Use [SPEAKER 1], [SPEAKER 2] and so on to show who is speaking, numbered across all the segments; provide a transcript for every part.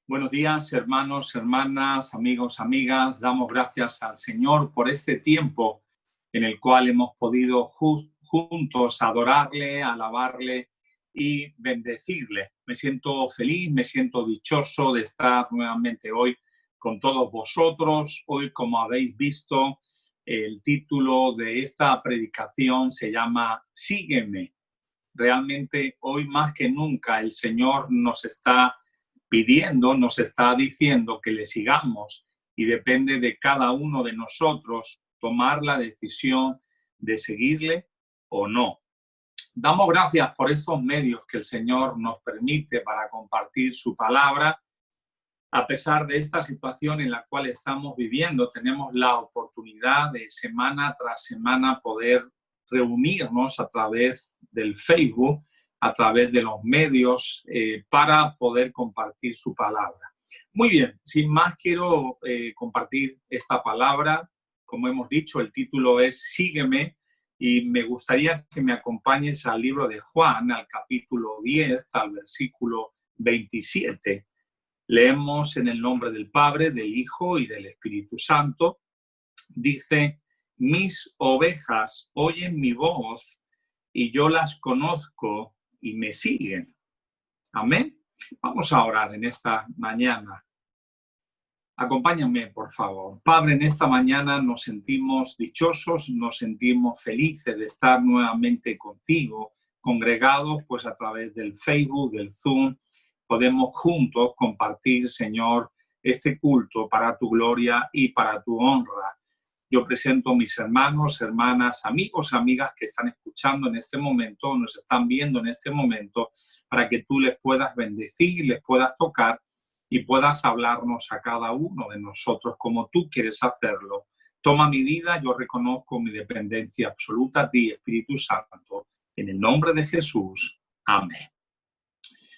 [SPEAKER 1] Buenos días, hermanos, hermanas, amigos, amigas. Damos gracias al Señor por este tiempo en el cual hemos podido juntos adorarle, alabarle y bendecirle. Me siento feliz, me siento dichoso de estar nuevamente hoy con todos vosotros. Hoy, como habéis visto, el título de esta predicación se llama Sígueme. Realmente hoy más que nunca el Señor nos está pidiendo, nos está diciendo que le sigamos y depende de cada uno de nosotros tomar la decisión de seguirle o no. Damos gracias por estos medios que el Señor nos permite para compartir su palabra. A pesar de esta situación en la cual estamos viviendo, tenemos la oportunidad de semana tras semana poder reunirnos a través del Facebook, a través de los medios, para poder compartir su palabra. Muy bien, sin más quiero compartir esta palabra. Como hemos dicho, el título es Sígueme, y me gustaría que me acompañes al libro de Juan, al capítulo 10, al versículo 27. Leemos en el nombre del Padre, del Hijo y del Espíritu Santo. Dice: mis ovejas oyen mi voz y yo las conozco y me siguen. Amén. Vamos a orar en esta mañana. Acompáñame, por favor. Padre, en esta mañana nos sentimos dichosos, nos sentimos felices de estar nuevamente contigo, congregados pues a través del Facebook, del Zoom. Podemos juntos compartir, Señor, este culto para tu gloria y para tu honra. Yo presento a mis hermanos, hermanas, amigos, amigas que están escuchando en este momento, nos están viendo en este momento, para que tú les puedas bendecir, les puedas tocar y puedas hablarnos a cada uno de nosotros como tú quieres hacerlo. Toma mi vida, yo reconozco mi dependencia absoluta a ti, Espíritu Santo, en el nombre de Jesús. Amén.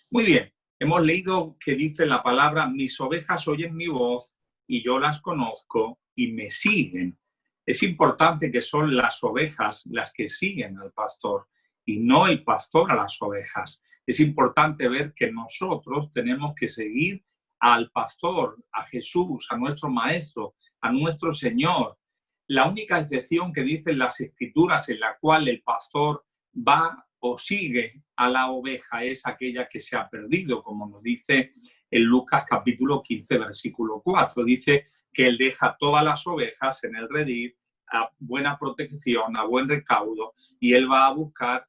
[SPEAKER 1] Muy bien, hemos leído que dice la palabra: mis ovejas oyen mi voz y yo las conozco y me siguen. Es importante que son las ovejas las que siguen al pastor y no el pastor a las ovejas. Es importante ver que nosotros tenemos que seguir al pastor, a Jesús, a nuestro Maestro, a nuestro Señor. La única excepción que dicen las Escrituras en la cual el pastor va o sigue a la oveja es aquella que se ha perdido, como nos dice en Lucas capítulo 15, versículo 4. Dice que él deja todas las ovejas en el redil, a buena protección, a buen recaudo, y él va a buscar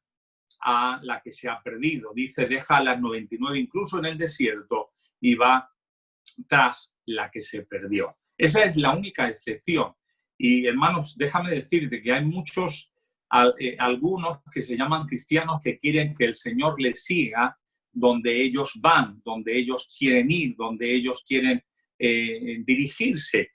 [SPEAKER 1] a la que se ha perdido. Dice, deja a las 99 incluso en el desierto y va tras la que se perdió. Esa es la única excepción. Y hermanos, déjame decirte que hay muchos, algunos que se llaman cristianos que quieren que el Señor les siga donde ellos van, donde ellos quieren ir, donde ellos quieren dirigirse.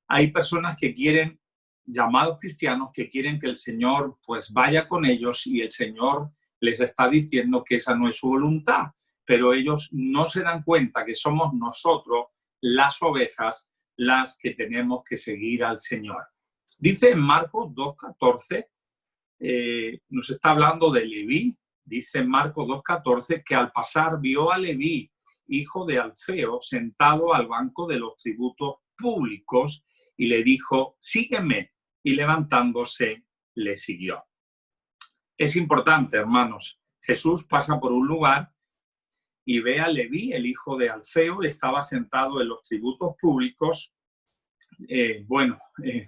[SPEAKER 1] Hay personas que quieren, llamados cristianos, que quieren que el Señor pues vaya con ellos, y el Señor les está diciendo que esa no es su voluntad, pero ellos no se dan cuenta que somos nosotros, las ovejas, las que tenemos que seguir al Señor. Dice en Marcos 2:14, nos está hablando de Leví. Dice en Marcos 2:14 que al pasar vio a Leví, hijo de Alfeo, sentado al banco de los tributos públicos, y le dijo: sígueme, y levantándose le siguió. Es importante, hermanos. Jesús pasa por un lugar y ve a Leví, el hijo de Alfeo, estaba sentado en los tributos públicos.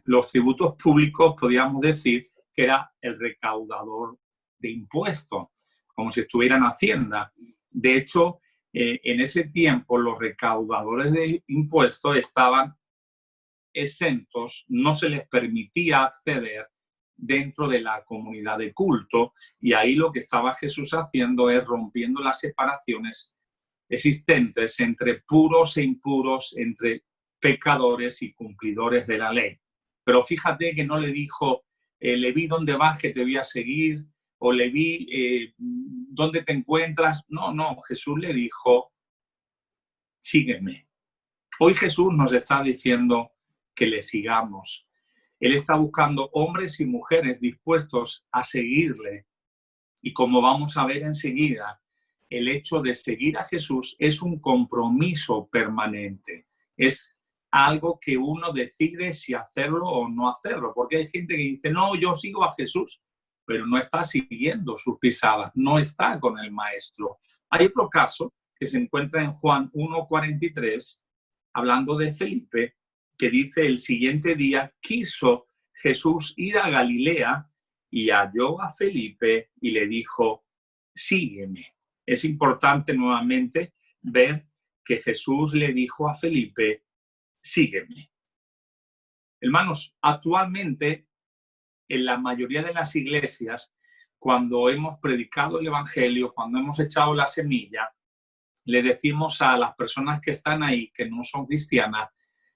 [SPEAKER 1] Los tributos públicos podríamos decir que era el recaudador de impuestos, como si estuviera en Hacienda. De hecho, en ese tiempo los recaudadores de impuestos estaban exentos, no se les permitía acceder dentro de la comunidad de culto, y ahí lo que estaba Jesús haciendo es rompiendo las separaciones existentes entre puros e impuros, entre pecadores y cumplidores de la ley. Pero fíjate que no le dijo: Leví, ¿dónde vas que te voy a seguir? O Leví, ¿dónde te encuentras? No, Jesús le dijo: sígueme. Hoy Jesús nos está diciendo que le sigamos. Él está buscando hombres y mujeres dispuestos a seguirle. Y como vamos a ver enseguida, el hecho de seguir a Jesús es un compromiso permanente. Es algo que uno decide si hacerlo o no hacerlo. Porque hay gente que dice, no, yo sigo a Jesús, pero no está siguiendo sus pisadas, no está con el Maestro. Hay otro caso que se encuentra en Juan 1:43, hablando de Felipe, que dice, el siguiente día quiso Jesús ir a Galilea y halló a Felipe y le dijo, sígueme. Es importante nuevamente ver que Jesús le dijo a Felipe, sígueme. Hermanos, actualmente en la mayoría de las iglesias, cuando hemos predicado el evangelio, cuando hemos echado la semilla, le decimos a las personas que están ahí, que no son cristianas,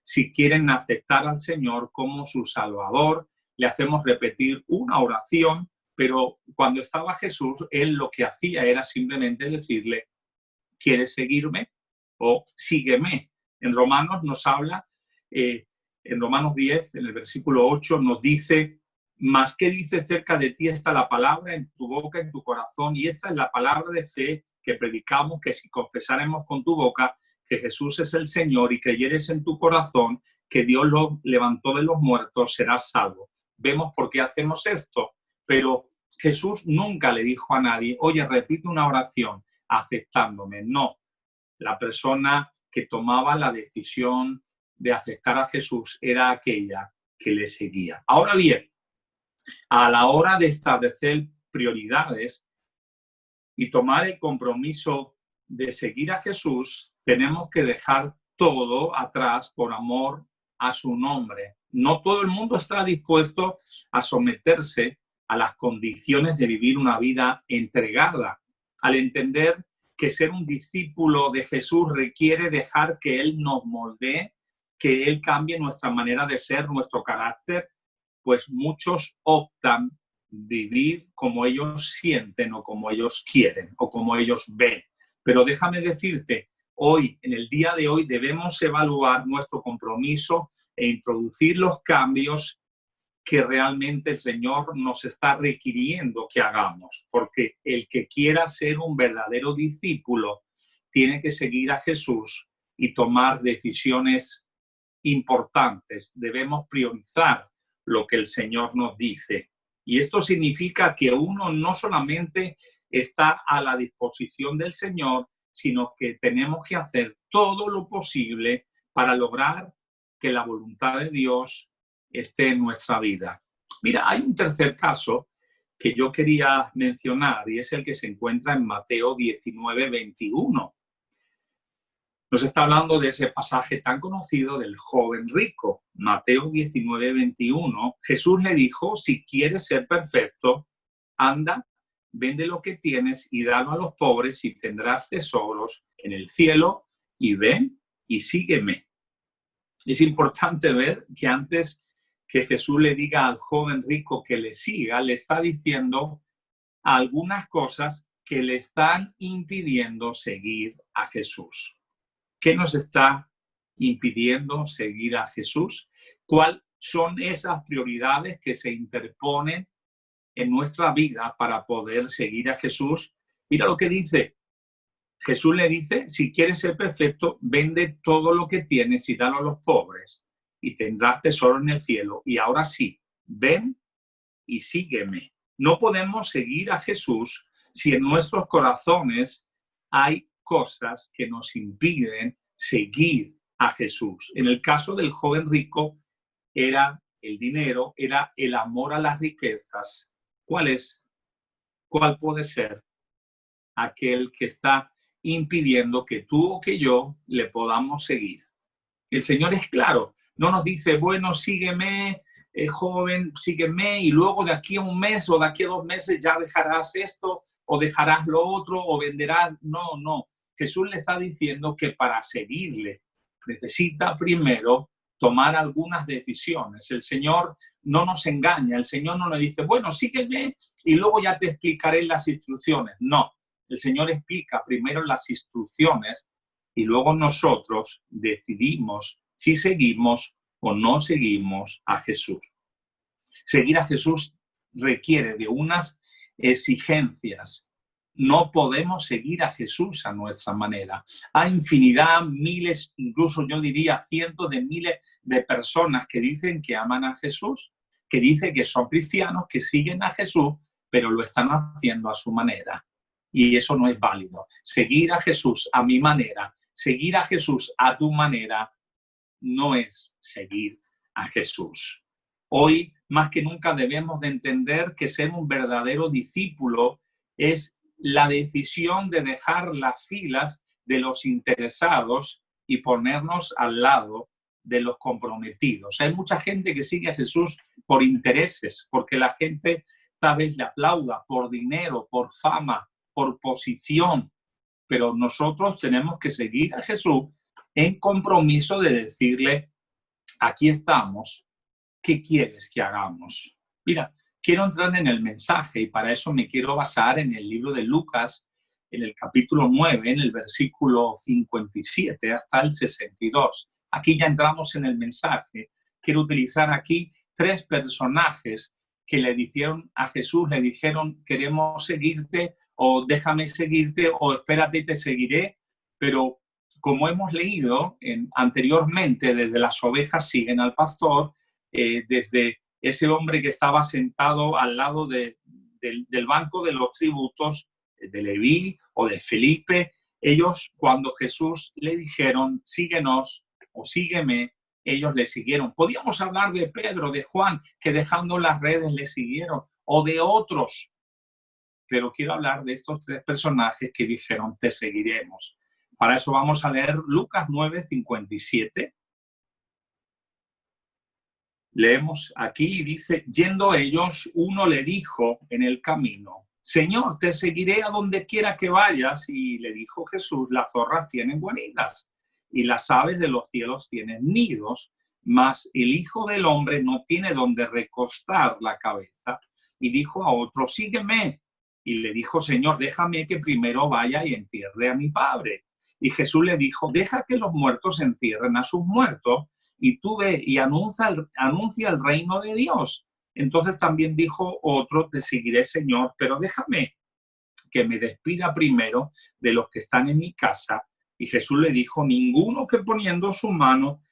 [SPEAKER 1] si quieren aceptar al Señor como su Salvador, le hacemos repetir una oración, pero cuando estaba Jesús, él lo que hacía era simplemente decirle, ¿quieres seguirme? O sígueme. En Romanos nos habla, en Romanos 10, en el versículo 8, nos dice, más que dice cerca de ti está la palabra en tu boca, en tu corazón, y esta es la palabra de fe que predicamos, que si confesaremos con tu boca que Jesús es el Señor y creyeres en tu corazón que Dios lo levantó de los muertos, serás salvo. Vemos por qué hacemos esto, pero Jesús nunca le dijo a nadie, oye, repite una oración aceptándome. No, la persona que tomaba la decisión de aceptar a Jesús era aquella que le seguía. Ahora bien, a la hora de establecer prioridades y tomar el compromiso de seguir a Jesús, tenemos que dejar todo atrás por amor a su nombre. No todo el mundo está dispuesto a someterse a las condiciones de vivir una vida entregada, al entender que ser un discípulo de Jesús requiere dejar que Él nos moldee, que Él cambie nuestra manera de ser, nuestro carácter, pues muchos optan vivir como ellos sienten o como ellos quieren o como ellos ven. Pero déjame decirte, hoy, en el día de hoy, debemos evaluar nuestro compromiso e introducir los cambios que realmente el Señor nos está requiriendo que hagamos, porque el que quiera ser un verdadero discípulo tiene que seguir a Jesús y tomar decisiones importantes. Debemos priorizar lo que el Señor nos dice. Y esto significa que uno no solamente está a la disposición del Señor, sino que tenemos que hacer todo lo posible para lograr que la voluntad de Dios esté en nuestra vida. Mira, hay un tercer caso que yo quería mencionar y es el que se encuentra en Mateo 19:21. Nos está hablando de ese pasaje tan conocido del joven rico. Mateo 19:21, Jesús le dijo, si quieres ser perfecto, anda, vende lo que tienes y dalo a los pobres y tendrás tesoros en el cielo y ven y sígueme. Es importante ver que antes que Jesús le diga al joven rico que le siga, le está diciendo algunas cosas que le están impidiendo seguir a Jesús. ¿Qué nos está impidiendo seguir a Jesús? ¿Cuáles son esas prioridades que se interponen en nuestra vida para poder seguir a Jesús? Mira lo que dice. Jesús le dice, si quieres ser perfecto, vende todo lo que tienes y dalo a los pobres y tendrás tesoro en el cielo. Y ahora sí, ven y sígueme. No podemos seguir a Jesús si en nuestros corazones hay cosas que nos impiden seguir a Jesús. En el caso del joven rico era el dinero, era el amor a las riquezas. ¿Cuál puede ser aquel que está impidiendo que tú o que yo le podamos seguir? El Señor es claro, no nos dice, bueno, sígueme, joven, sígueme, y luego de aquí a un mes o de aquí a 2 meses ya dejarás esto o dejarás lo otro o venderás. No, no. Jesús le está diciendo que para seguirle necesita primero tomar algunas decisiones. El Señor no nos engaña, el Señor no nos dice, bueno, sígueme y luego ya te explicaré las instrucciones. No, el Señor explica primero las instrucciones y luego nosotros decidimos si seguimos o no seguimos a Jesús. Seguir a Jesús requiere de unas exigencias No podemos seguir a Jesús a nuestra manera. Hay infinidad, miles, incluso yo diría cientos de miles de personas que dicen que aman a Jesús, que dicen que son cristianos, que siguen a Jesús, pero lo están haciendo a su manera. Y eso no es válido. Seguir a Jesús a mi manera, seguir a Jesús a tu manera, no es seguir a Jesús. Hoy, más que nunca, debemos de entender que ser un verdadero discípulo es la decisión de dejar las filas de los interesados y ponernos al lado de los comprometidos. Hay mucha gente que sigue a Jesús por intereses, porque la gente tal vez le aplauda, por dinero, por fama, por posición, pero nosotros tenemos que seguir a Jesús en compromiso de decirle, aquí estamos, ¿qué quieres que hagamos? Mira, quiero entrar en el mensaje y para eso me quiero basar en el libro de Lucas, en el capítulo 9, en el versículo 57 hasta el 62. Aquí ya entramos en el mensaje. Quiero utilizar aquí 3 personajes que le dijeron a Jesús, le dijeron, queremos seguirte, o déjame seguirte, o espérate y te seguiré, pero como hemos leído anteriormente, desde las ovejas siguen al pastor, desde ese hombre que estaba sentado al lado del banco de los tributos, de Leví o de Felipe, ellos cuando Jesús le dijeron, síguenos o sígueme, ellos le siguieron. Podíamos hablar de Pedro, de Juan, que dejando las redes le siguieron, o de otros, pero quiero hablar de estos 3 personajes que dijeron, te seguiremos. Para eso vamos a leer Lucas 9, 57. Leemos aquí y dice, yendo ellos, uno le dijo en el camino, Señor, te seguiré a donde quiera que vayas. Y le dijo Jesús, las zorras tienen guaridas y las aves de los cielos tienen nidos, mas el Hijo del Hombre no tiene donde recostar la cabeza. Y dijo a otro, sígueme. Y le dijo, Señor, déjame que primero vaya y entierre a mi padre. Y Jesús le dijo, deja que los muertos entierren a sus muertos y tú ve y anuncia el reino de Dios. Entonces también dijo otro, te seguiré, Señor, pero déjame que me despida primero de los que están en mi casa. Y Jesús le dijo, ninguno que poniendo su mano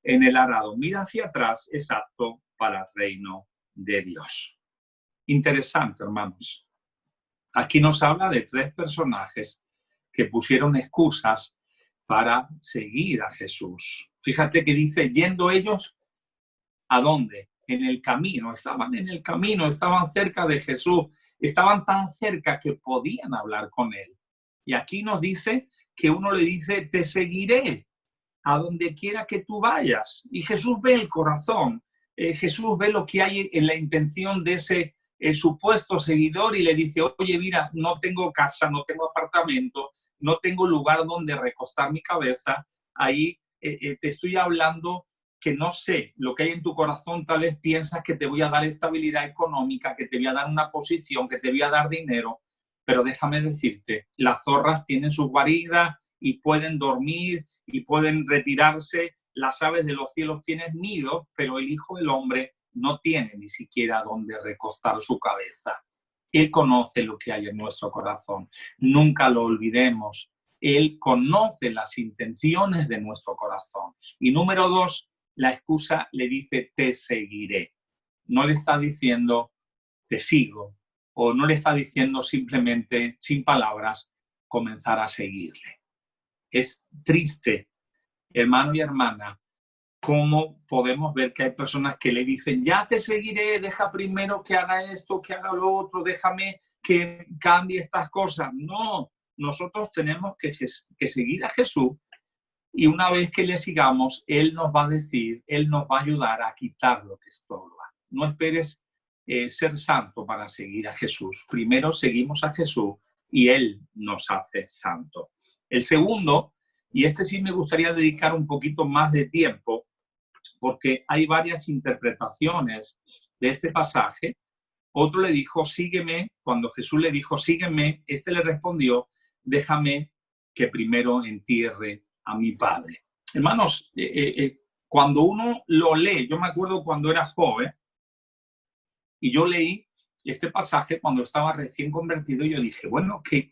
[SPEAKER 1] en el arado mira hacia atrás es apto para el reino de Dios. Interesante, hermanos. Aquí nos habla de 3 personajes que pusieron excusas para seguir a Jesús. Fíjate que dice, yendo ellos, ¿a dónde? En el camino, estaban en el camino, estaban cerca de Jesús, estaban tan cerca que podían hablar con él. Y aquí nos dice que uno le dice, te seguiré a donde quiera que tú vayas. Y Jesús ve el corazón, Jesús ve lo que hay en la intención de ese supuesto seguidor y le dice, oye, mira, no tengo casa, no tengo apartamento, no tengo lugar donde recostar mi cabeza, ahí te estoy hablando que no sé lo que hay en tu corazón, tal vez piensas que te voy a dar estabilidad económica, que te voy a dar una posición, que te voy a dar dinero, pero déjame decirte, las zorras tienen sus guaridas y pueden dormir y pueden retirarse, las aves de los cielos tienen nidos, pero el Hijo del Hombre no tiene ni siquiera donde recostar su cabeza. Él conoce lo que hay en nuestro corazón. Nunca lo olvidemos. Él conoce las intenciones de nuestro corazón. Y número 2, la excusa le dice, te seguiré. No le está diciendo, te sigo. O no le está diciendo simplemente, sin palabras, comenzar a seguirle. Es triste, hermano y hermana, cómo podemos ver que hay personas que le dicen, ya te seguiré, deja primero que haga esto, que haga lo otro, déjame que cambie estas cosas. No, nosotros tenemos que seguir a Jesús y una vez que le sigamos, Él nos va a decir, Él nos va a ayudar a quitar lo que estorba. No esperes ser santo para seguir a Jesús. Primero seguimos a Jesús y Él nos hace santo. El segundo, y este sí me gustaría dedicar un poquito más de tiempo, porque hay varias interpretaciones de este pasaje. Otro le dijo, sígueme. Cuando Jesús le dijo, sígueme, este le respondió, déjame que primero entierre a mi padre. Hermanos, cuando uno lo lee, yo me acuerdo cuando era joven, y yo leí este pasaje, cuando estaba recién convertido, yo dije, bueno, ¿qué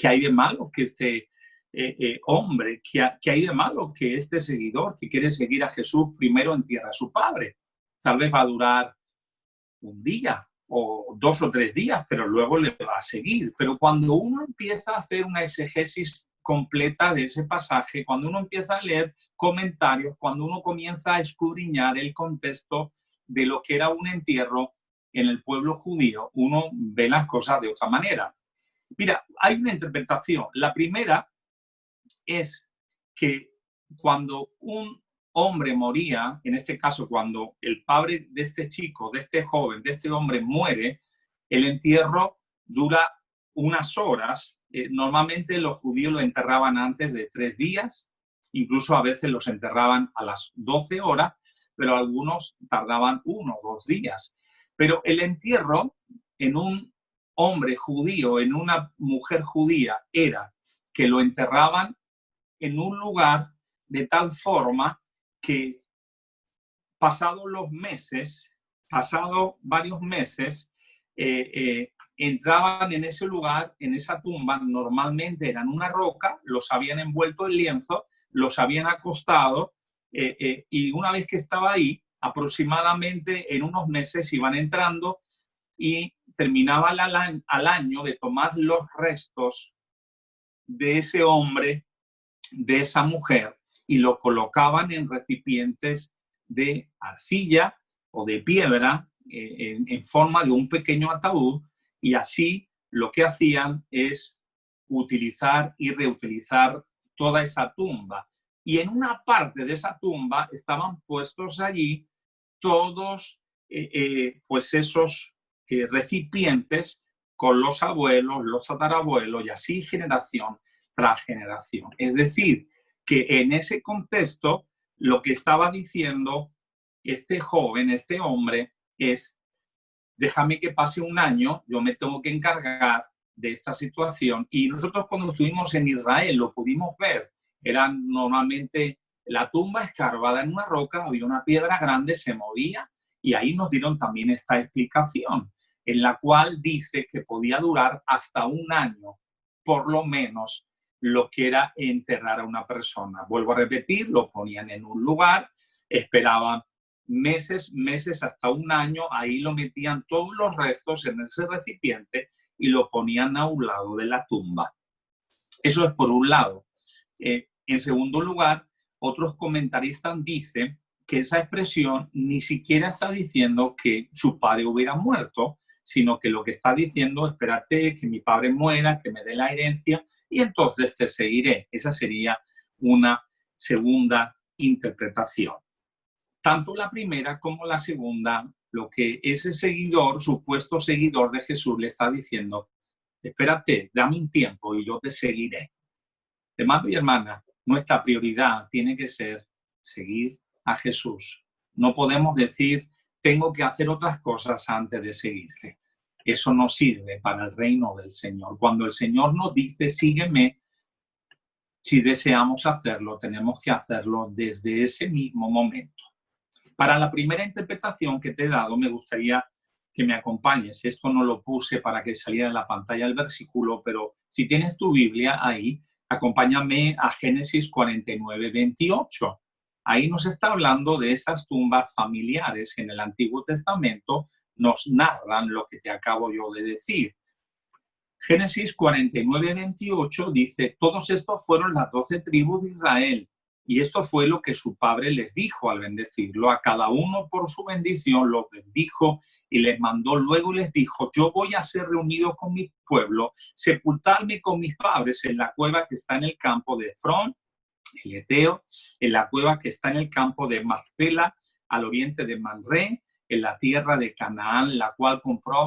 [SPEAKER 1] hay de malo que este hombre, qué hay de malo que este seguidor que quiere seguir a Jesús primero entierra a su padre? Tal vez va a durar un día o 2 o 3 días, pero luego le va a seguir. Pero cuando uno empieza a hacer una exegesis completa de ese pasaje, cuando uno empieza a leer comentarios, cuando uno comienza a escudriñar el contexto de lo que era un entierro en el pueblo judío, uno ve las cosas de otra manera. Mira, hay una interpretación. La primera es que cuando un hombre moría, en este caso cuando el padre de este chico, de este joven, de este hombre muere, el entierro dura unas horas. Normalmente los judíos lo enterraban antes de 3 días, incluso a veces los enterraban a las 12 horas, pero algunos tardaban 1 o 2 días. Pero el entierro en un hombre judío, en una mujer judía, era que lo enterraban en un lugar de tal forma que pasados los meses, pasado varios meses, entraban en ese lugar, en esa tumba, normalmente eran una roca, los habían envuelto en lienzo, los habían acostado y una vez que estaba ahí, aproximadamente en unos meses iban entrando y terminaba al año de tomar los restos de ese hombre, de esa mujer, y lo colocaban en recipientes de arcilla o de piedra en forma de un pequeño ataúd, y así lo que hacían es utilizar y reutilizar toda esa tumba. Y en una parte de esa tumba estaban puestos allí todos pues esos recipientes con los abuelos, los tatarabuelos y así generación tras generación. Es decir, que en ese contexto lo que estaba diciendo este joven, este hombre, es: déjame que pase un año, yo me tengo que encargar de esta situación. Y nosotros cuando estuvimos en Israel lo pudimos ver. Eran normalmente la tumba escarbada en una roca, había una piedra grande, se movía, y ahí nos dieron también esta explicación, en la cual dice que podía durar hasta un año, por lo menos, lo que era enterrar a una persona. Vuelvo a repetir, lo ponían en un lugar, esperaban meses, hasta un año, ahí lo metían todos los restos en ese recipiente y lo ponían a un lado de la tumba. Eso es por un lado. En segundo lugar, otros comentaristas dicen que esa expresión ni siquiera está diciendo que su padre hubiera muerto, sino que lo que está diciendo: espérate que mi padre muera, que me dé la herencia y entonces te seguiré. Esa sería una segunda interpretación. Tanto la primera como la segunda, lo que ese seguidor, supuesto seguidor de Jesús, le está diciendo: espérate, dame un tiempo y yo te seguiré. Hermano y hermana, nuestra prioridad tiene que ser seguir a Jesús. No podemos decir: tengo que hacer otras cosas antes de seguirte. Eso no sirve para el reino del Señor. Cuando el Señor nos dice: sígueme, si deseamos hacerlo, tenemos que hacerlo desde ese mismo momento. Para la primera interpretación que te he dado, me gustaría que me acompañes. Esto no lo puse para que saliera en la pantalla el versículo, pero si tienes tu Biblia ahí, acompáñame a Génesis 49, 28. Ahí nos está hablando de esas tumbas familiares en el Antiguo Testamento, nos narran lo que te acabo yo de decir. Génesis 49, 28 dice: todos estos fueron las 12 tribus de Israel. Y esto fue lo que su padre les dijo al bendecirlo. A cada uno por su bendición los bendijo y les mandó luego y les dijo: yo voy a ser reunido con mi pueblo, sepultarme con mis padres en la cueva que está en el campo de Efrón, el Eteo, en la cueva que está en el campo de Macpela, al oriente de Manré, en la tierra de Canaán, la cual compró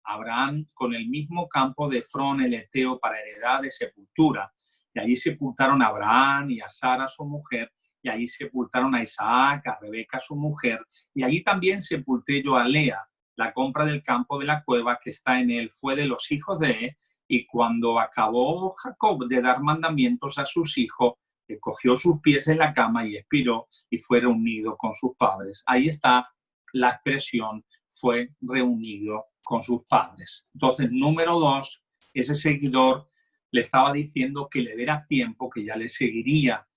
[SPEAKER 1] Abraham con el mismo campo de Efrón, el Eteo, para heredad de sepultura. Y allí sepultaron a Abraham y a Sara, su mujer, y allí sepultaron a Isaac, a Rebeca, su mujer, y allí también sepulté yo a Lea. La compra del campo de la cueva que está en él fue de los hijos de él, y cuando acabó Jacob de dar mandamientos a sus hijos, cogió sus pies en la cama y expiró, y fue reunido con sus padres. Ahí está la expresión: fue reunido con sus padres. Entonces, número 2, ese seguidor le estaba diciendo que le diera tiempo, que ya le seguiría,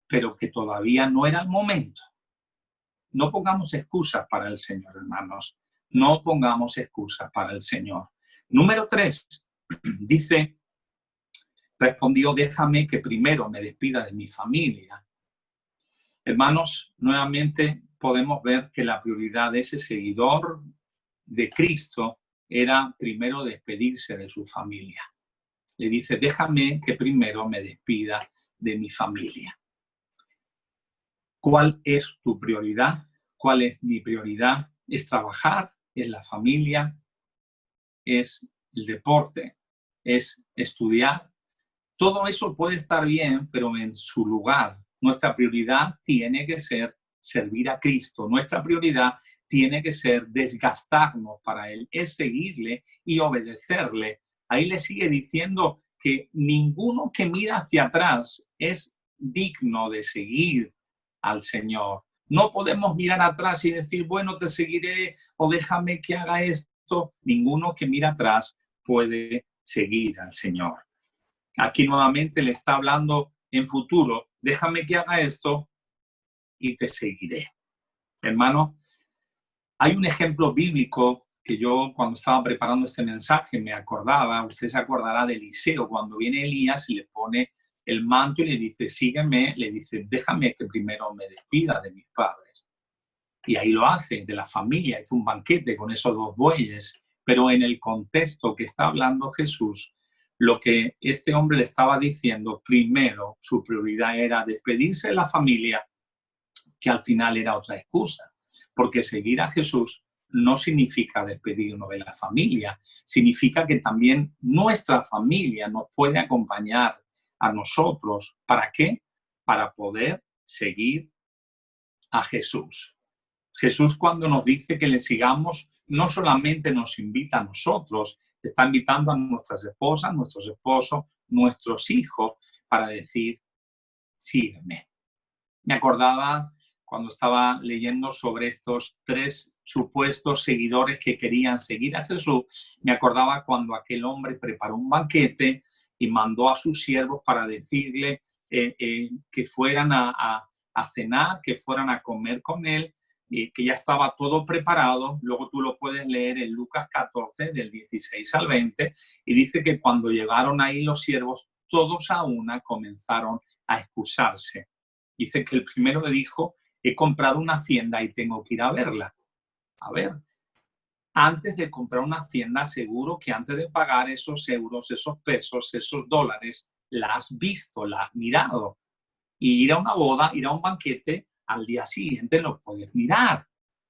[SPEAKER 1] pero que todavía no era el momento. No pongamos excusas para el Señor, hermanos. No pongamos excusas para el Señor. Número 3, dice, respondió, déjame que primero me despida de mi familia. Hermanos, nuevamente podemos ver que la prioridad de ese seguidor de Cristo era primero despedirse de su familia. Le dice, déjame que primero me despida de mi familia. ¿Cuál es tu prioridad? ¿Cuál es mi prioridad? Es trabajar, es la familia, es el deporte, es estudiar. Todo eso puede estar bien, pero en su lugar. Nuestra prioridad tiene que ser servir a Cristo. Nuestra prioridad tiene que ser desgastarnos para Él, es seguirle y obedecerle. Ahí le sigue diciendo que ninguno que mira hacia atrás es digno de seguir al Señor. No podemos mirar atrás y decir, bueno, te seguiré o déjame que haga esto. Ninguno que mira atrás puede seguir al Señor. Aquí nuevamente le está hablando en futuro, déjame que haga esto y te seguiré. Hermano, hay un ejemplo bíblico que yo cuando estaba preparando este mensaje me acordaba, usted se acordará de Eliseo, cuando viene Elías y le pone el manto y le dice, sígueme, le dice, déjame que primero me despida de mis padres. Y ahí lo hace, de la familia, hizo un banquete con esos 2 bueyes, pero en el contexto que está hablando Jesús, lo que este hombre le estaba diciendo, primero su prioridad era despedirse de la familia, que al final era otra excusa, porque seguir a Jesús no significa despedirnos de la familia, significa que también nuestra familia nos puede acompañar a nosotros. ¿Para qué? Para poder seguir a Jesús. Jesús, cuando nos dice que le sigamos, no solamente nos invita a nosotros, está invitando a nuestras esposas, nuestros esposos, nuestros hijos, para decir, sígueme. Me acordaba cuando estaba leyendo sobre estos 3 supuestos seguidores que querían seguir a Jesús, me acordaba cuando aquel hombre preparó un banquete y mandó a sus siervos para decirle que fueran a cenar, que fueran a comer con él, que ya estaba todo preparado. Luego tú lo puedes leer en Lucas 14, del 16 al 20, y dice que cuando llegaron ahí los siervos, todos a una comenzaron a excusarse. Dice que el primero le dijo, he comprado una hacienda y tengo que ir a verla. A ver, antes de comprar una hacienda, seguro que antes de pagar esos euros, esos pesos, esos dólares, la has visto, la has mirado. Y ir a una boda, ir a un banquete, al día siguiente lo puedes mirar.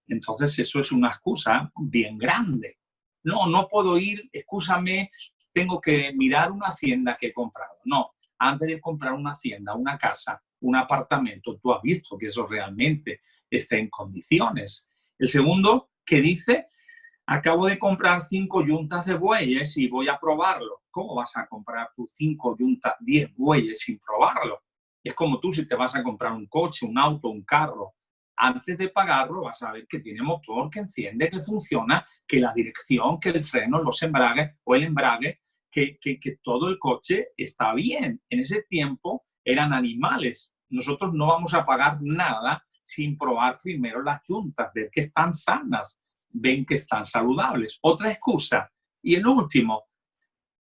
[SPEAKER 1] Entonces eso es una excusa bien grande. No, no puedo ir, excúsame, tengo que mirar una hacienda que he comprado. No, antes de comprar una hacienda, una casa, un apartamento, tú has visto que eso realmente está en condiciones. El segundo, que dice, acabo de comprar 5 yuntas de bueyes y voy a probarlo. ¿Cómo vas a comprar tus 5 yuntas, 10 bueyes sin probarlo? Es como tú si te vas a comprar un coche, un auto, un carro. Antes de pagarlo vas a ver que tiene motor, que enciende, que funciona, que la dirección, que el freno, los embragues o el embrague, que todo el coche está bien. En ese tiempo eran animales. Nosotros no vamos a pagar nada sin probar primero las yuntas, ver que están sanas, ven que están saludables. Otra excusa. Y el último,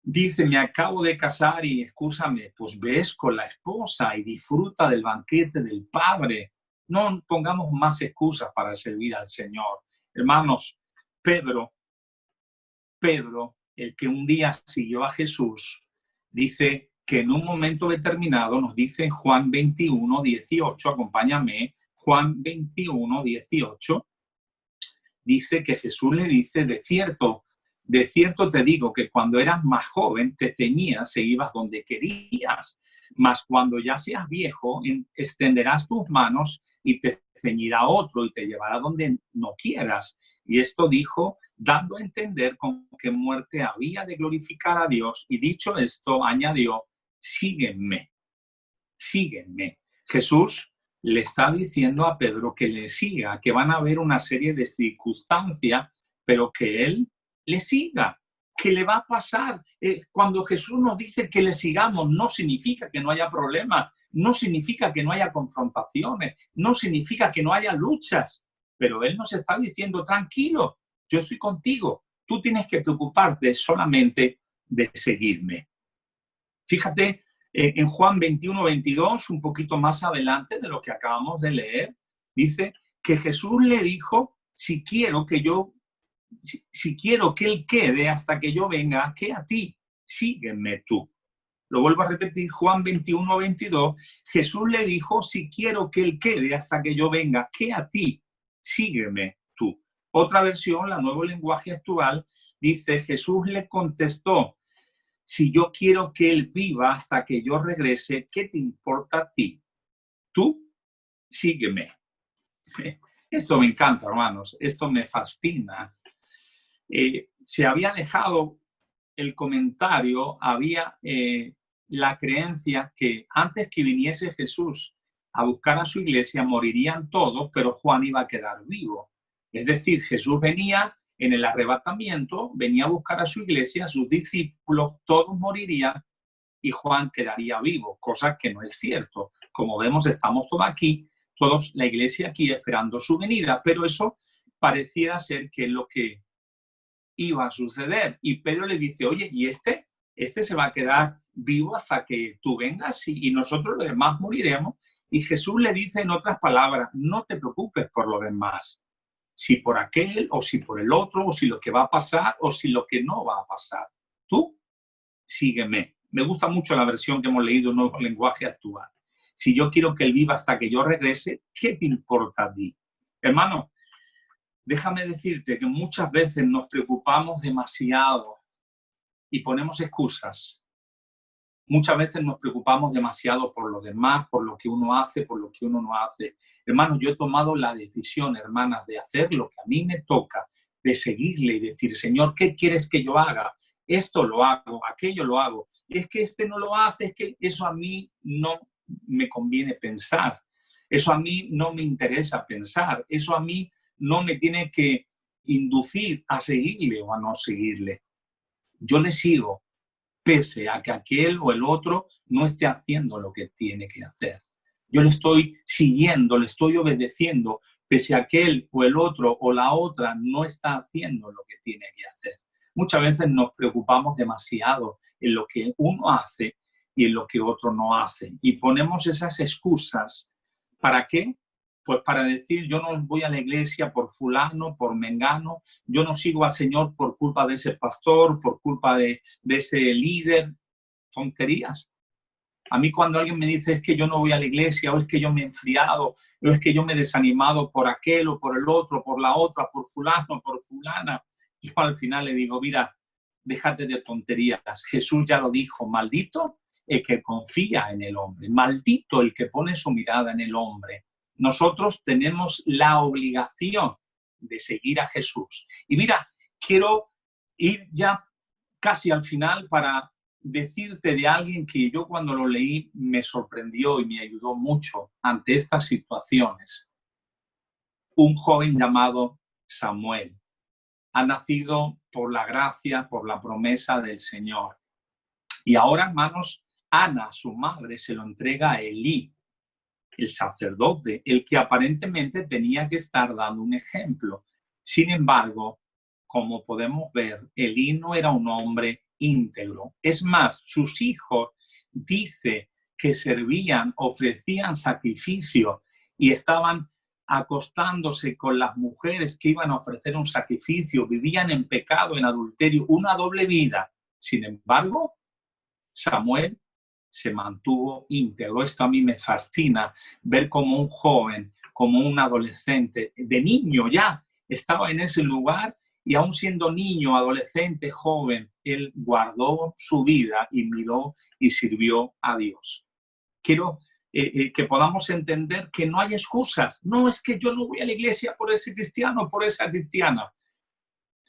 [SPEAKER 1] dice, me acabo de casar y excúsame, pues ves con la esposa y disfruta del banquete del Padre. No pongamos más excusas para servir al Señor. Hermanos, Pedro, el que un día siguió a Jesús, dice que en un momento determinado, nos dice en Juan 21, 18, acompáñame, Juan 21, 18, dice que Jesús le dice, de cierto te digo que cuando eras más joven te ceñías e ibas donde querías, mas cuando ya seas viejo extenderás tus manos y te ceñirá otro y te llevará donde no quieras. Y esto dijo, dando a entender con qué muerte había de glorificar a Dios. Y dicho esto, añadió, sígueme, sígueme. Jesús le está diciendo a Pedro que le siga, que van a haber una serie de circunstancias, pero que él le siga. ¿Qué le va a pasar? Cuando Jesús nos dice que le sigamos, no significa que no haya problemas, no significa que no haya confrontaciones, no significa que no haya luchas, pero Él nos está diciendo, tranquilo, yo estoy contigo, tú tienes que preocuparte solamente de seguirme. Fíjate, en Juan 21, 22, un poquito más adelante de lo que acabamos de leer, dice que Jesús le dijo, si quiero que Él quede hasta que yo venga, que a ti, sígueme tú. Lo vuelvo a repetir, Juan 21, 22, Jesús le dijo, si quiero que Él quede hasta que yo venga, que a ti, sígueme tú. Otra versión, la Nuevo Lenguaje Actual, dice, Jesús le contestó, si yo quiero que Él viva hasta que yo regrese, ¿qué te importa a ti? Tú, sígueme. Esto me encanta, hermanos, esto me fascina. Se había dejado el comentario, había la creencia que antes que viniese Jesús a buscar a su iglesia, morirían todos, pero Juan iba a quedar vivo. Es decir, Jesús venía en el arrebatamiento, venía a buscar a su iglesia, sus discípulos, todos morirían y Juan quedaría vivo, cosa que no es cierto. Como vemos, estamos todos aquí, todos la iglesia aquí esperando su venida, pero eso pareciera ser que es lo que iba a suceder. Y Pedro le dice, oye, ¿y este se va a quedar vivo hasta que tú vengas y nosotros los demás moriremos? Y Jesús le dice en otras palabras, no te preocupes por lo demás, si por aquel o si por el otro, o si lo que va a pasar o si lo que no va a pasar. Tú, sígueme. Me gusta mucho la versión que hemos leído en Nuevo Lenguaje Actual. Si yo quiero que Él viva hasta que yo regrese, ¿qué te importa a ti? Hermano, déjame decirte que muchas veces nos preocupamos demasiado y ponemos excusas. Muchas veces nos preocupamos demasiado por los demás, por lo que uno hace, por lo que uno no hace. Hermanos, yo he tomado la decisión, hermanas, de hacer lo que a mí me toca, de seguirle y decir, Señor, ¿qué quieres que yo haga? Esto lo hago, aquello lo hago. Es que este no lo hace, es que eso a mí no me conviene pensar. Eso a mí no me interesa pensar. Eso a mí no me tiene que inducir a seguirle o a no seguirle. Yo le sigo, pese a que aquel o el otro no esté haciendo lo que tiene que hacer. Yo le estoy siguiendo, le estoy obedeciendo, pese a que aquel o el otro o la otra no está haciendo lo que tiene que hacer. Muchas veces nos preocupamos demasiado en lo que uno hace y en lo que otro no hace. Y ponemos esas excusas. ¿Para qué? Pues para decir, yo no voy a la iglesia por fulano, por mengano, yo no sigo al Señor por culpa de ese pastor, por culpa de ese líder. Tonterías. A mí cuando alguien me dice es que yo no voy a la iglesia, o es que yo me he enfriado, o es que yo me he desanimado por aquel o por el otro, por la otra, por fulano, por fulana, yo al final le digo, mira, déjate de tonterías. Jesús ya lo dijo, maldito el que confía en el hombre, maldito el que pone su mirada en el hombre. Nosotros tenemos la obligación de seguir a Jesús. Y mira, quiero ir ya casi al final para decirte de alguien que yo cuando lo leí me sorprendió y me ayudó mucho ante estas situaciones. Un joven llamado Samuel ha nacido por la gracia, por la promesa del Señor. Y ahora, hermanos, Ana, su madre, se lo entrega a Elí, el sacerdote, el que aparentemente tenía que estar dando un ejemplo. Sin embargo, como podemos ver, Elí no era un hombre íntegro. Es más, sus hijos dice que servían, ofrecían sacrificio y estaban acostándose con las mujeres que iban a ofrecer un sacrificio, vivían en pecado, en adulterio, una doble vida. Sin embargo, Samuel se mantuvo íntegro. Esto a mí me fascina, ver cómo un joven, como un adolescente, de niño ya, estaba en ese lugar y aún siendo niño, adolescente, joven, él guardó su vida y miró y sirvió a Dios. Quiero que podamos entender que no hay excusas. No es que yo no voy a la iglesia por ese cristiano, por esa cristiana.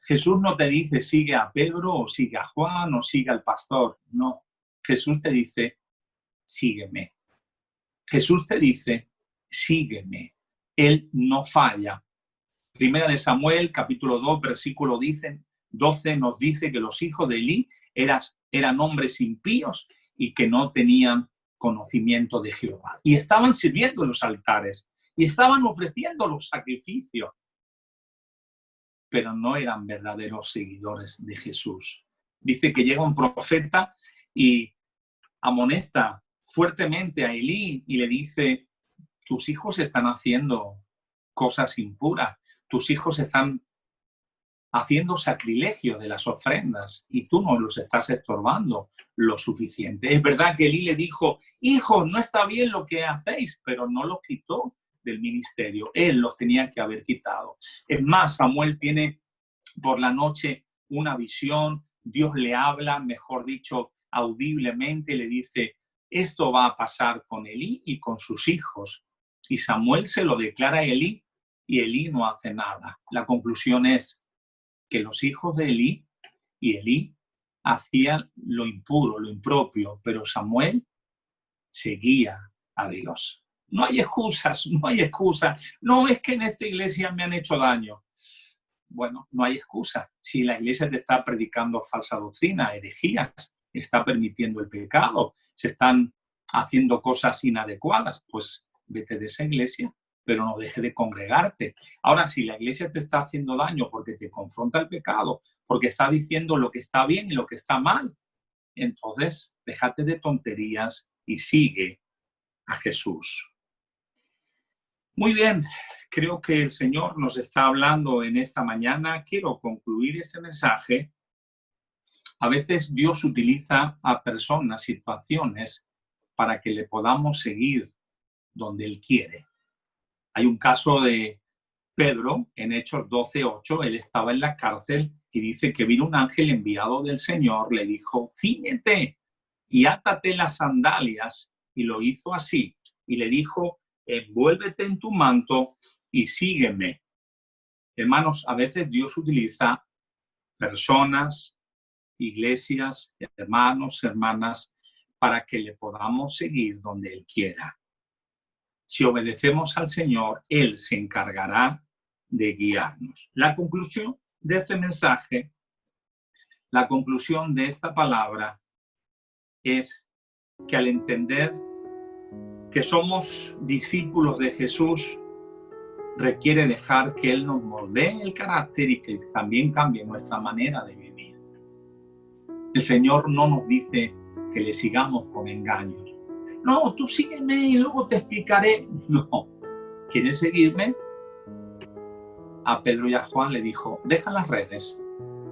[SPEAKER 1] Jesús no te dice sigue a Pedro o sigue a Juan o sigue al pastor. No. Jesús te dice, sígueme. Jesús te dice, sígueme. Él no falla. Primera de Samuel, capítulo 2, versículo 12 nos dice que los hijos de Elí eran hombres impíos y que no tenían conocimiento de Jehová. Y estaban sirviendo en los altares y estaban ofreciendo los sacrificios, pero no eran verdaderos seguidores de Jesús. Dice que llega un profeta y amonesta fuertemente a Elí y le dice: tus hijos están haciendo cosas impuras, tus hijos están haciendo sacrilegio de las ofrendas y tú no los estás estorbando lo suficiente. Es verdad que Elí le dijo: hijo, no está bien lo que hacéis, pero no los quitó del ministerio. Él los tenía que haber quitado. Es más, Samuel tiene por la noche una visión, Dios le habla, mejor dicho, audiblemente, le dice: esto va a pasar con Elí y con sus hijos. Y Samuel se lo declara a Elí y Elí no hace nada. La conclusión es que los hijos de Elí y Elí hacían lo impuro, lo impropio, pero Samuel seguía a Dios. No hay excusas, no hay excusas. No es que en esta iglesia me han hecho daño. Bueno, no hay excusa. Si la iglesia te está predicando falsa doctrina, herejías, está permitiendo el pecado, se están haciendo cosas inadecuadas, pues vete de esa iglesia, pero no deje de congregarte. Ahora, si la iglesia te está haciendo daño porque te confronta el pecado, porque está diciendo lo que está bien y lo que está mal, entonces déjate de tonterías y sigue a Jesús. Muy bien, creo que el Señor nos está hablando en esta mañana. Quiero concluir este mensaje. A veces Dios utiliza a personas, situaciones, para que le podamos seguir donde Él quiere. Hay un caso de Pedro en Hechos 12:8. Él estaba en la cárcel y dice que vino un ángel enviado del Señor, le dijo: cíñete y átate las sandalias, y lo hizo así. Y le dijo: envuélvete en tu manto y sígueme. Hermanos, a veces Dios utiliza personas, iglesias, hermanos, hermanas, para que le podamos seguir donde Él quiera. Si obedecemos al Señor, Él se encargará de guiarnos. La conclusión de este mensaje, la conclusión de esta palabra es que al entender que somos discípulos de Jesús, requiere dejar que Él nos moldee el carácter y que también cambie nuestra manera de vivir. El Señor no nos dice que le sigamos con engaños. No, tú sígueme y luego te explicaré. No. ¿Quieres seguirme? A Pedro y a Juan le dijo: deja las redes.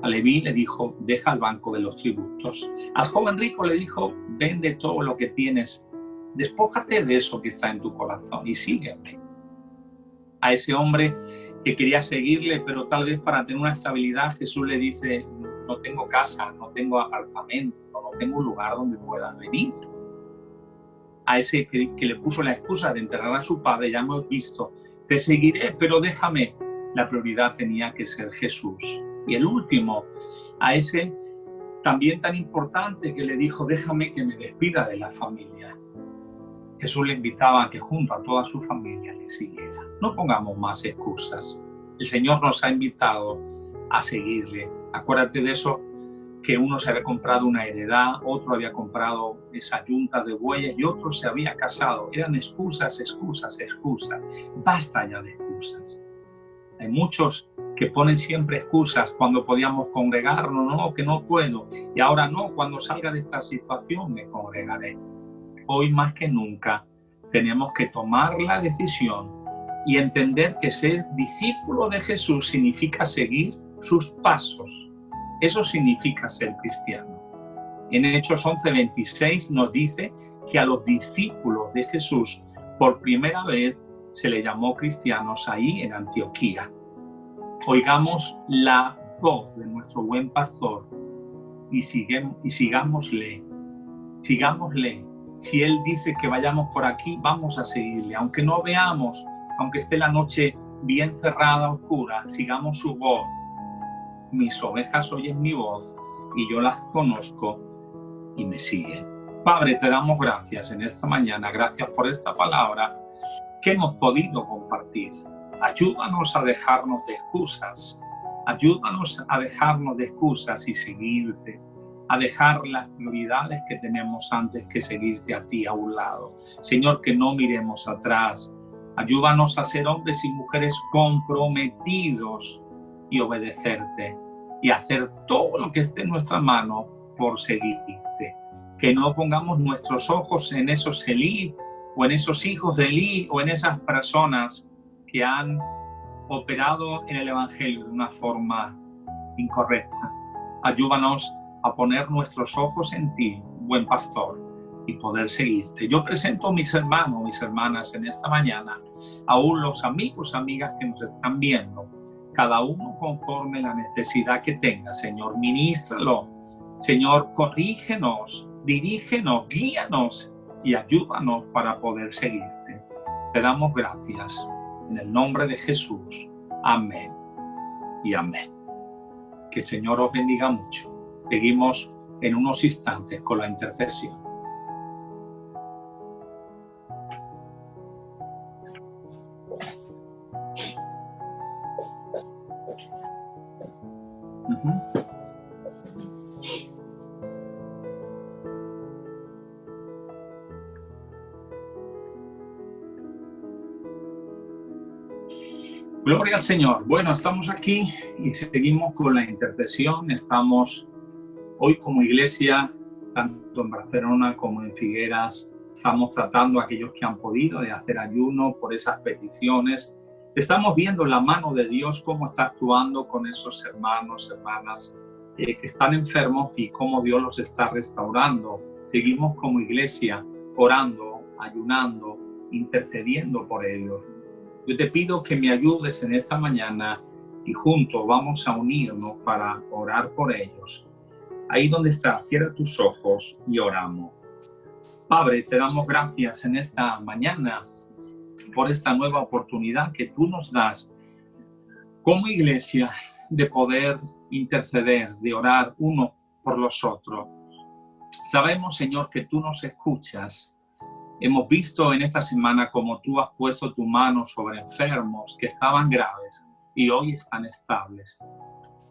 [SPEAKER 1] A Leví le dijo: deja el banco de los tributos. Al joven rico le dijo: vende todo lo que tienes. Despójate de eso que está en tu corazón y sígueme. A ese hombre que quería seguirle, pero tal vez para tener una estabilidad, Jesús le dice: no tengo casa, no tengo apartamento, no tengo un lugar donde puedas venir. A ese que le puso la excusa de enterrar a su padre, ya hemos visto: te seguiré, pero déjame. La prioridad tenía que ser Jesús. Y el último, a ese también tan importante, que le dijo: déjame que me despida de la familia. Jesús le invitaba a que junto a toda su familia le siguiera. No pongamos más excusas. El Señor nos ha invitado a seguirle. Acuérdate de eso, que uno se había comprado una heredad, otro había comprado esa yunta de bueyes y otro se había casado. Eran excusas, excusas, excusas. Basta ya de excusas. Hay muchos que ponen siempre excusas cuando podíamos congregarnos. No, que no puedo. Y ahora no, cuando salga de esta situación me congregaré. Hoy más que nunca tenemos que tomar la decisión y entender que ser discípulo de Jesús significa seguir sus pasos. Eso significa ser cristiano. En Hechos 11:26 nos dice que a los discípulos de Jesús por primera vez se le llamó cristianos ahí en Antioquía. Oigamos la voz de nuestro buen pastor y sigámosle. Sigámosle. Si Él dice que vayamos por aquí, vamos a seguirle. Aunque no veamos, aunque esté la noche bien cerrada, oscura, sigamos su voz. Mis ovejas oyen mi voz y yo las conozco y me siguen. Padre, te damos gracias en esta mañana. Gracias por esta palabra que hemos podido compartir. Ayúdanos a dejarnos de excusas Ayúdanos a dejarnos de excusas y seguirte, a dejar las prioridades que tenemos antes que seguirte a ti a un lado. Señor, que no miremos atrás. Ayúdanos a ser hombres y mujeres comprometidos y obedecerte y hacer todo lo que esté en nuestra mano por seguirte. Que no pongamos nuestros ojos en esos Elí o en esos hijos de Elí o en esas personas que han operado en el Evangelio de una forma incorrecta. Ayúdanos a poner nuestros ojos en ti, buen pastor, y poder seguirte. Yo presento a mis hermanos, mis hermanas en esta mañana, aún los amigos, amigas que nos están viendo, cada uno conforme la necesidad que tenga. Señor, ministralo. Señor, corrígenos, dirígenos, guíanos y ayúdanos para poder seguirte. Te damos gracias en el nombre de Jesús. Amén y amén. Que el Señor os bendiga mucho. Seguimos en unos instantes con la intercesión. Gloria al Señor. Bueno, estamos aquí y seguimos con la intercesión. Estamos hoy como iglesia, tanto en Barcelona como en Figueras, estamos tratando a aquellos que han podido de hacer ayuno por esas peticiones. Estamos viendo la mano de Dios, cómo está actuando con esos hermanos, hermanas que están enfermos y cómo Dios los está restaurando. Seguimos como iglesia orando, ayunando, intercediendo por ellos. Yo te pido que me ayudes en esta mañana y juntos vamos a unirnos para orar por ellos. Ahí donde estás, cierra tus ojos y oramos. Padre, te damos gracias en esta mañana por esta nueva oportunidad que tú nos das como iglesia de poder interceder, de orar uno por los otros. Sabemos, Señor, que tú nos escuchas. Hemos visto en esta semana cómo tú has puesto tu mano sobre enfermos que estaban graves y hoy están estables.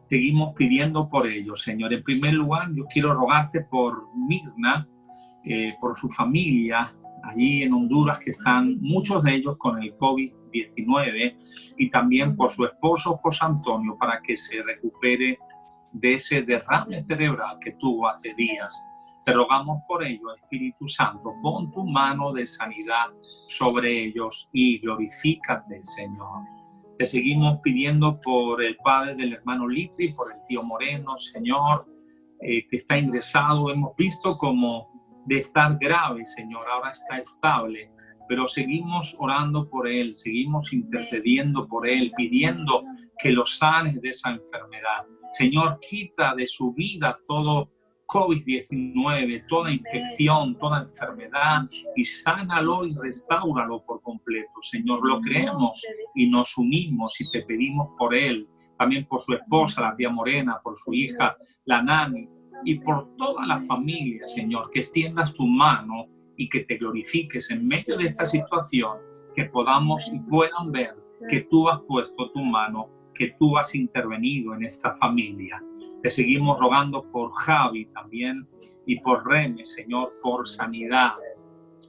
[SPEAKER 1] Seguimos pidiendo por ellos, Señor. En primer lugar, yo quiero rogarte por Mirna, por su familia, allí en Honduras, que están muchos de ellos con el COVID-19, y también por su esposo José Antonio, para que se recupere de ese derrame cerebral que tuvo hace días. Te rogamos por ello, Espíritu Santo, pon tu mano de sanidad sobre ellos y glorifícate, Señor. Te seguimos pidiendo por el padre del hermano Litri, por el tío Moreno, Señor, que está ingresado. Hemos visto como de estar grave, Señor, ahora está estable, pero seguimos orando por él, seguimos intercediendo por él, pidiendo que lo sanes de esa enfermedad. Señor, quita de su vida todo COVID-19, toda infección, toda enfermedad, y sánalo y restáuralo por completo. Señor, lo creemos y nos unimos y te pedimos por él, también por su esposa, la tía Morena, por su hija, la Nani, y por toda la familia, Señor, que extiendas tu mano y que te glorifiques en medio de esta situación, que podamos y puedan ver que tú has puesto tu mano, que tú has intervenido en esta familia. Te seguimos rogando por Javi también y por Reme, Señor, por sanidad.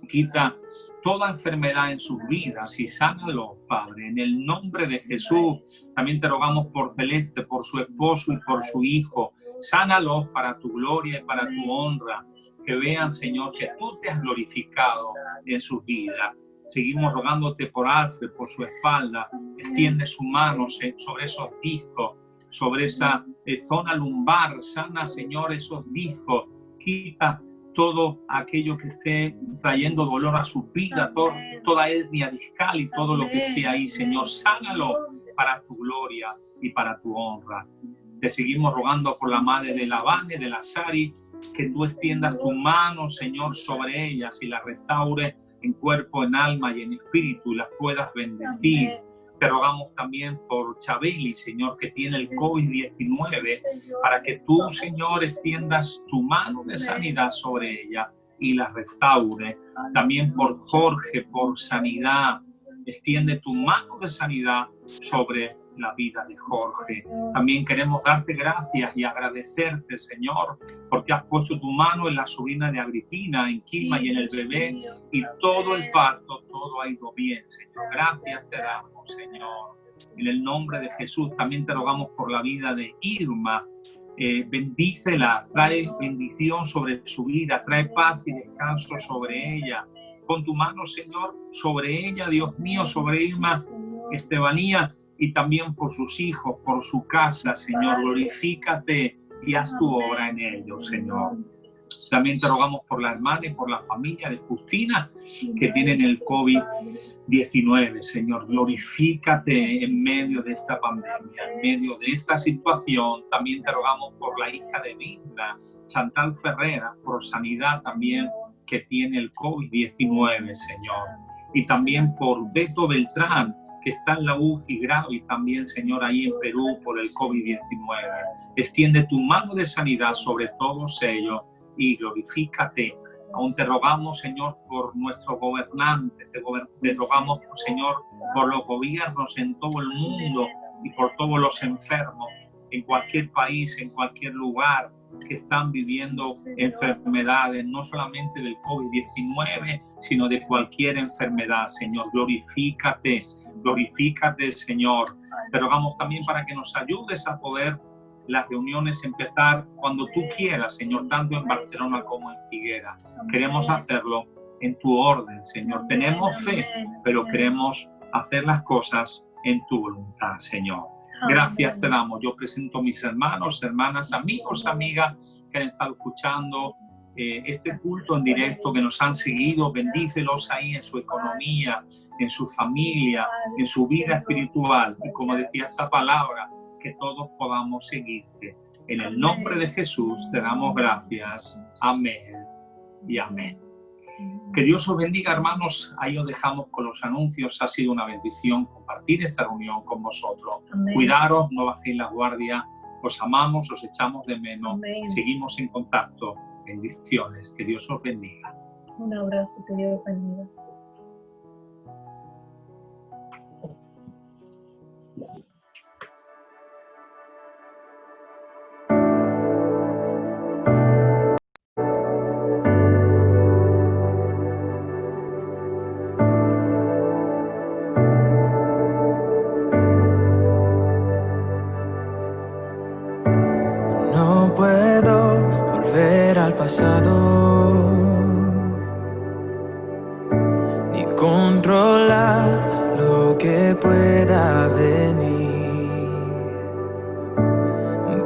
[SPEAKER 1] Quita toda enfermedad en sus vidas y sánalo, Padre, en el nombre de Jesús. También te rogamos por Celeste, por su esposo y por su hijo. Sánalos para tu gloria y para tu honra. Que vean, Señor, que tú te has glorificado en sus vidas. Seguimos rogándote por Alfred, por su espalda. Extiende su mano sobre esos discos, sobre esa zona lumbar. Sana, Señor, esos discos. Quita todo aquello que esté trayendo dolor a su vida, toda hernia discal y todo lo que esté ahí, Señor. Sánalo para tu gloria y para tu honra. Te seguimos rogando por la madre de la Vane, de la Sari, que tú extiendas tu mano, Señor, sobre ellas y las restaure en cuerpo, en alma y en espíritu, y las puedas bendecir. Te rogamos también por Chabeli, Señor, que tiene el COVID-19, para que tú, Señor, extiendas tu mano de sanidad sobre ella y la restaure. También por Jorge, por sanidad, extiende tu mano de sanidad sobre la vida de Jorge. También queremos darte gracias y agradecerte, Señor, porque has puesto tu mano en la sobrina de Agripina, en Kilma y en el bebé, y todo el parto, todo ha ido bien, Señor. Gracias te damos, Señor. En el nombre de Jesús también te rogamos por la vida de Irma. Bendícela, trae bendición sobre su vida, trae paz y descanso sobre ella. Con tu mano, Señor, sobre ella, Dios mío, sobre Irma Estebanía, y también por sus hijos, por su casa, Señor. Glorifícate y haz tu obra en ellos, Señor. También te rogamos por la hermana y por la familia de Justina que tienen el COVID-19, Señor. Glorifícate en medio de esta pandemia, en medio de esta situación. También te rogamos por la hija de Vinda, Chantal Ferrera, por sanidad también, que tiene el COVID-19, Señor. Y también por Beto Beltrán, que está en la UCI grave, y también, Señor, ahí en Perú por el COVID-19. Extiende tu mano de sanidad sobre todos ellos y glorifícate. Aún te rogamos, Señor, por nuestros gobernantes, te rogamos, Señor, por los gobiernos en todo el mundo y por todos los enfermos en cualquier país, en cualquier lugar, que están viviendo enfermedades, no solamente del COVID-19, sino de cualquier enfermedad, Señor. Glorifícate, Señor. Te rogamos también para que nos ayudes a poder las reuniones empezar cuando tú quieras, Señor, tanto en Barcelona como en Figuera. Queremos hacerlo en tu orden, Señor. Tenemos fe, pero queremos hacer las cosas en tu voluntad, Señor. Gracias te damos. Yo presento a mis hermanos, hermanas, amigos, amigas que han estado escuchando este culto en directo, que nos han seguido. Bendícelos ahí en su economía, en su familia, en su vida espiritual. Y como decía esta palabra, que todos podamos seguirte. En el nombre de Jesús te damos gracias. Amén y amén. Que Dios os bendiga, hermanos. Ahí os dejamos con los anuncios. Ha sido una bendición compartir esta reunión con vosotros. Amén. Cuidaros, no bajéis la guardia. Os amamos, os echamos de menos. Amén. Seguimos en contacto. Bendiciones. Que Dios os bendiga.
[SPEAKER 2] Un abrazo, que Dios os bendiga.
[SPEAKER 3] Pasado, ni controlar lo que pueda venir,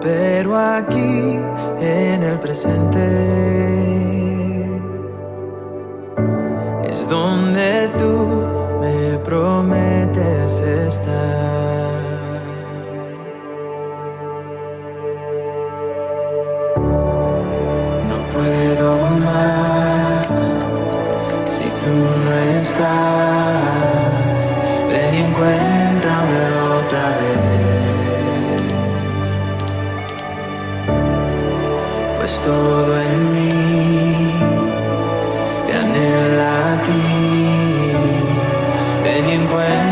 [SPEAKER 3] pero aquí en el presente es donde tú me prometes estar. Ven y encuéntrame otra vez, pues todo en mí te anhela a ti. Ven y encuéntrame.